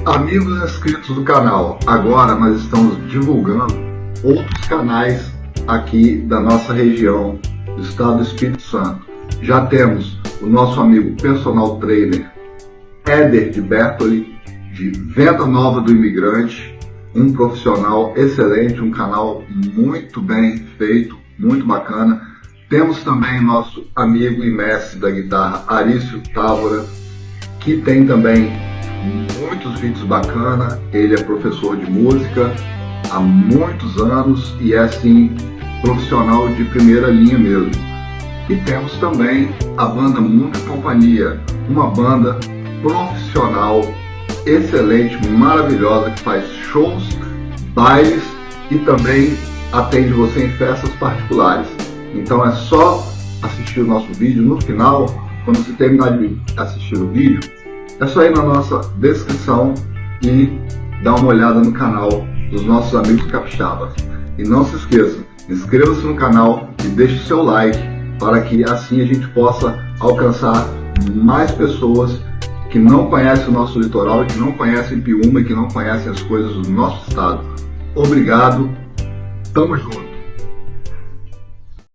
Amigos inscritos do canal, agora nós estamos divulgando outros canais aqui da nossa região, do estado do Espírito Santo. Já temos o nosso amigo personal trainer Éder de Bertoli, de Venda Nova do Imigrante, um profissional excelente, um canal muito bem feito, muito bacana. Temos também nosso amigo e mestre da guitarra Arício Távora, que tem também muitos vídeos bacanas. Ele é professor de música há muitos anos e é assim profissional de primeira linha mesmo. E temos também a banda Muita Companhia, uma banda profissional excelente, maravilhosa, que faz shows, bailes e também atende você em festas particulares. Então é só assistir o nosso vídeo. No final, quando você terminar de assistir o vídeo, é só ir na nossa descrição e dar uma olhada no canal dos nossos amigos capixabas. E não se esqueça, inscreva-se no canal e deixe o seu like, para que assim a gente possa alcançar mais pessoas que não conhecem o nosso litoral, que não conhecem Piúma e que não conhecem as coisas do nosso estado. Obrigado, tamo junto!